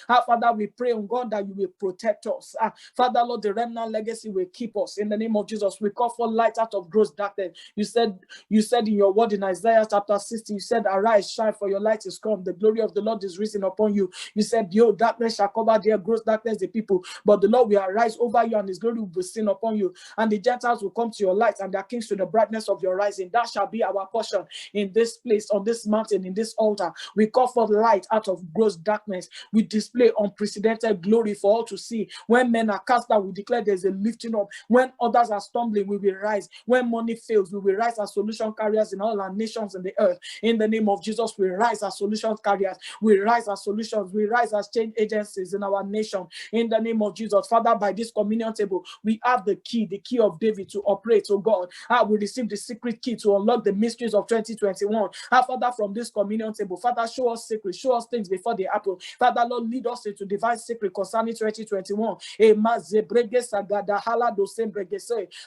Father, we pray on God that you will protect us. Father, Lord, the remnant legacy will keep us in the name of Jesus. We call for light out of gross darkness. You said in your word in Isaiah chapter 60, you said, arise, shine, for your light is come. The glory of the Lord is risen upon you. You said, behold, darkness shall cover their gross darkness, the people. But the Lord will arise over you, and his glory will be seen upon you. And the Gentiles will come to your light, and their kings to the brightness of your rising. That shall be our portion in this place, on this mountain, in this altar. We call for light out of gross darkness. We display unprecedented glory for all to see. When men are cast down, we declare there's a lifting up. When others are stumbling, we will rise. When money fails, we will rise as solution carriers in all our nations in the earth. In the name of Jesus, we rise as solution carriers. We rise as solutions. We rise as change agencies in our nation. In the name of Jesus, Father, by this communion table, we have the key of David to operate. Oh God, we receive the secret key to unlock the mysteries of 2021. Father, from this communion table, Father, show us secrets, show us things before they happen. Father, Lord, lead us into divine secret concerning 2021.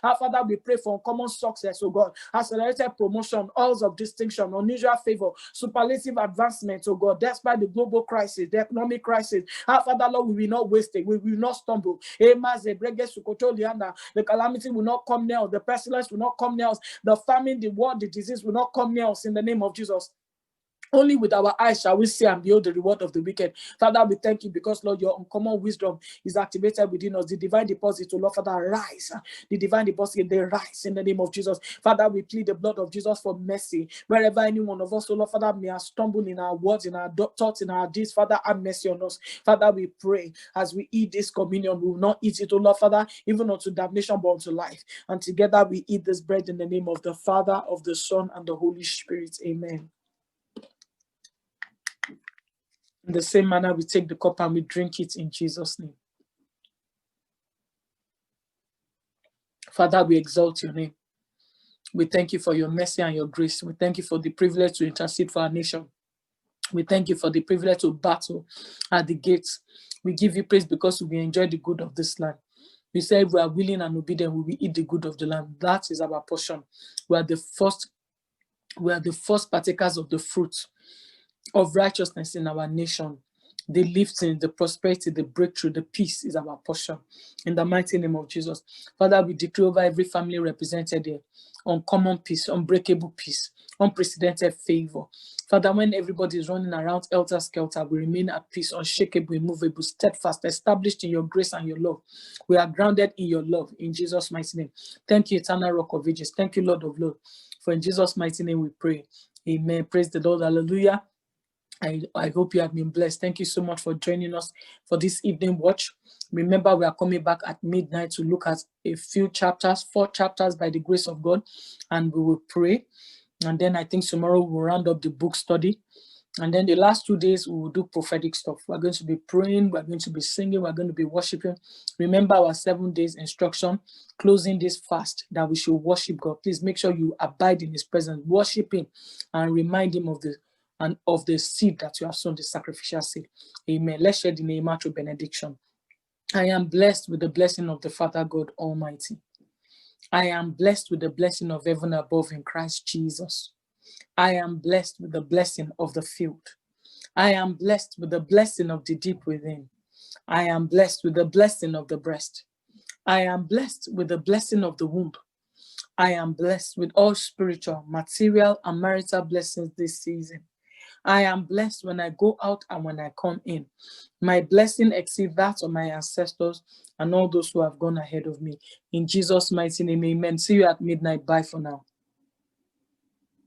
Father, we pray for uncommon success, oh God, accelerated promotion, oils of distinction, unusual favor, superlative advancement, oh God, despite the global crisis, the economic crisis. Father, Lord, we will not waste it, we will not stumble. The calamity will not come near us, the pestilence will not come near us, the famine, the war, the disease will not come near us in the name of Jesus. Only with our eyes shall we see and behold the reward of the wicked. Father, we thank you because, Lord, your uncommon wisdom is activated within us. The divine deposit, oh Lord, Father, rise. The divine deposit, they rise in the name of Jesus. Father, we plead the blood of Jesus for mercy. Wherever any one of us, oh Lord, Father, may have stumbled in our words, in our thoughts, in our deeds, Father, have mercy on us. Father, we pray as we eat this communion, we will not eat it, oh Lord, Father, even unto damnation, but unto life. And together we eat this bread in the name of the Father, of the Son, and the Holy Spirit. Amen. In the same manner, we take the cup and we drink it in Jesus' name. Father, we exalt your name. We thank you for your mercy and your grace. We thank you for the privilege to intercede for our nation. We thank you for the privilege to battle at the gates. We give you praise because we enjoy the good of this land. We say if we are willing and obedient, we will eat the good of the land. That is our portion. We are the first partakers of the fruit of righteousness in our nation. The lifting, the prosperity, the breakthrough, the peace is our portion. In the mighty name of Jesus. Father, we decree over every family represented here uncommon peace, unbreakable peace, unprecedented favor. Father, when everybody is running around helter-skelter, we remain at peace, unshakable, immovable, steadfast, established in your grace and your love. We are grounded in your love, in Jesus' mighty name. Thank you, eternal rock of ages. Thank you, Lord of Lords. For in Jesus' mighty name we pray. Amen. Praise the Lord. Hallelujah. I hope you have been blessed. Thank you so much for joining us for this evening watch. Remember, we are coming back at midnight to look at a few chapters, 4 chapters by the grace of God, and we will pray. And then I think tomorrow we'll round up the book study. And then the last 2 days, we will do prophetic stuff. We're going to be praying, we're going to be singing, we're going to be worshiping. Remember our 7 days instruction, closing this fast, that we should worship God. Please make sure you abide in his presence, worship him, and remind him of the seed that you have sown, the sacrificial seed. Amen. Let's share the name through benediction. I am blessed with the blessing of the Father God Almighty. I am blessed with the blessing of heaven above in Christ Jesus. I am blessed with the blessing of the field. I am blessed with the blessing of the deep within. I am blessed with the blessing of the breast. I am blessed with the blessing of the womb. I am blessed with all spiritual, material, and marital blessings this season. I am blessed when I go out and when I come in. My blessing exceeds that of my ancestors and all those who have gone ahead of me. In Jesus' mighty name, amen. See you at midnight. Bye for now.